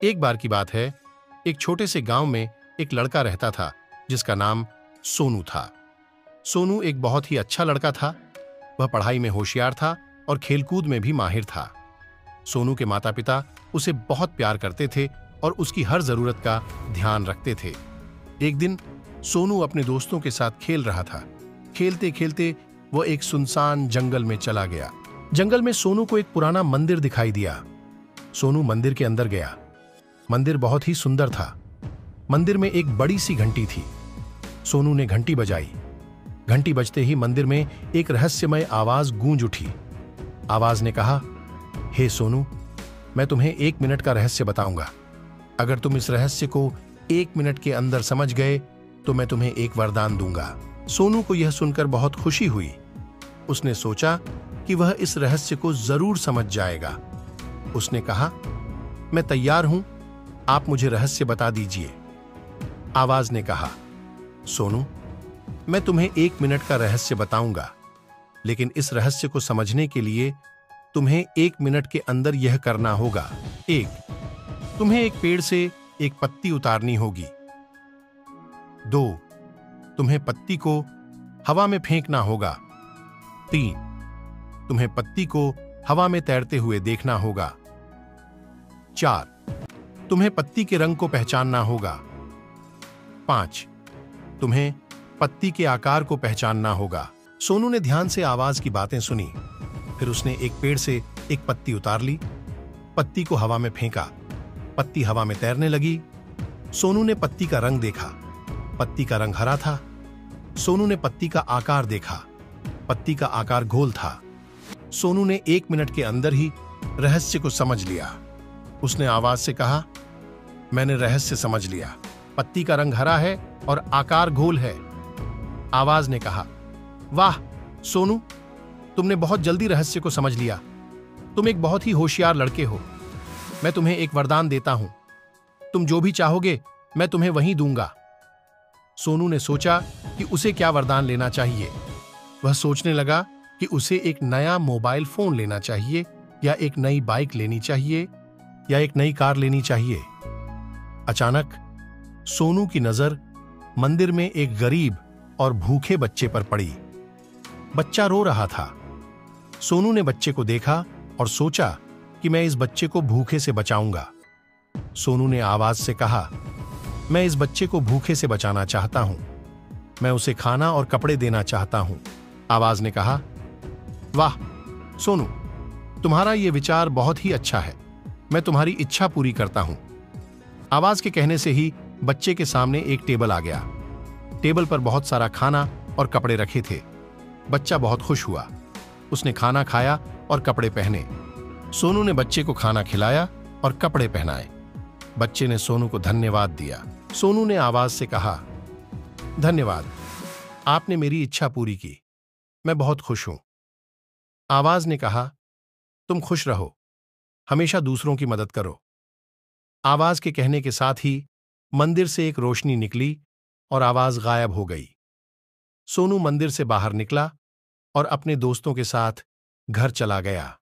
एक बार की बात है, एक छोटे से गांव में एक लड़का रहता था जिसका नाम सोनू था। सोनू एक बहुत ही अच्छा लड़का था। वह पढ़ाई में होशियार था और खेलकूद में भी माहिर था। सोनू के माता पिता उसे बहुत प्यार करते थे और उसकी हर जरूरत का ध्यान रखते थे। एक दिन सोनू अपने दोस्तों के साथ खेल रहा था। खेलते खेलते वह एक सुनसान जंगल में चला गया। जंगल में सोनू को एक पुराना मंदिर दिखाई दिया। सोनू मंदिर के अंदर गया। मंदिर बहुत ही सुंदर था। मंदिर में एक बड़ी सी घंटी थी। सोनू ने घंटी बजाई। घंटी बजते ही मंदिर में एक रहस्यमय आवाज गूंज उठी। आवाज ने कहा, हे सोनू, मैं तुम्हें 1 मिनट का रहस्य बताऊंगा। अगर तुम इस रहस्य को 1 मिनट के अंदर समझ गए तो मैं तुम्हें एक वरदान दूंगा। सोनू को यह सुनकर बहुत खुशी हुई। उसने सोचा कि वह इस रहस्य को जरूर समझ जाएगा। उसने कहा, मैं तैयार हूं, आप मुझे रहस्य बता दीजिए। आवाज ने कहा, सोनू, मैं तुम्हें 1 मिनट का रहस्य बताऊंगा, लेकिन इस रहस्य को समझने के लिए तुम्हें 1 मिनट के अंदर यह करना होगा। 1, तुम्हें एक पेड़ से एक पत्ती उतारनी होगी। 2, तुम्हें पत्ती को हवा में फेंकना होगा। 3, तुम्हें पत्ती को हवा में तैरते हुए देखना होगा। 4, तुम्हें पत्ती के रंग को पहचानना होगा। 5, तुम्हें पत्ती के आकार को पहचानना होगा। सोनू ने ध्यान से आवाज की बातें सुनी। फिर उसने एक पेड़ से एक पत्ती उतार ली, पत्ती को हवा में फेंका। पत्ती हवा में तैरने लगी। सोनू ने पत्ती का रंग देखा। पत्ती का रंग हरा था। सोनू ने पत्ती का आकार देखा। पत्ती का आकार गोल था। सोनू ने 1 मिनट के अंदर ही रहस्य को समझ लिया। उसने आवाज से कहा, मैंने रहस्य समझ लिया। पत्ती का रंग हरा है और आकार गोल है। आवाज ने कहा, वाह सोनू, तुमने बहुत जल्दी रहस्य को समझ लिया। तुम एक बहुत ही होशियार लड़के हो। मैं तुम्हें एक वरदान देता हूं। तुम जो भी चाहोगे मैं तुम्हें वही दूंगा। सोनू ने सोचा कि उसे क्या वरदान लेना चाहिए। वह सोचने लगा कि उसे एक नया मोबाइल फोन लेना चाहिए, या एक नई बाइक लेनी चाहिए, या एक नई कार लेनी चाहिए। अचानक सोनू की नजर मंदिर में एक गरीब और भूखे बच्चे पर पड़ी। बच्चा रो रहा था। सोनू ने बच्चे को देखा और सोचा कि मैं इस बच्चे को भूखे से बचाऊंगा। सोनू ने आवाज से कहा, मैं इस बच्चे को भूखे से बचाना चाहता हूं। मैं उसे खाना और कपड़े देना चाहता हूं। आवाज ने कहा, वाह सोनू, तुम्हारा यह विचार बहुत ही अच्छा है। मैं तुम्हारी इच्छा पूरी करता हूं। आवाज के कहने से ही बच्चे के सामने एक टेबल आ गया। टेबल पर बहुत सारा खाना और कपड़े रखे थे। बच्चा बहुत खुश हुआ। उसने खाना खाया और कपड़े पहने। सोनू ने बच्चे को खाना खिलाया और कपड़े पहनाए। बच्चे ने सोनू को धन्यवाद दिया। सोनू ने आवाज से कहा, धन्यवाद, आपने मेरी इच्छा पूरी की। मैं बहुत खुश हूं। आवाज ने कहा, तुम खुश रहो, हमेशा दूसरों की मदद करो। आवाज के कहने के साथ ही मंदिर से एक रोशनी निकली और आवाज गायब हो गई। सोनू मंदिर से बाहर निकला और अपने दोस्तों के साथ घर चला गया।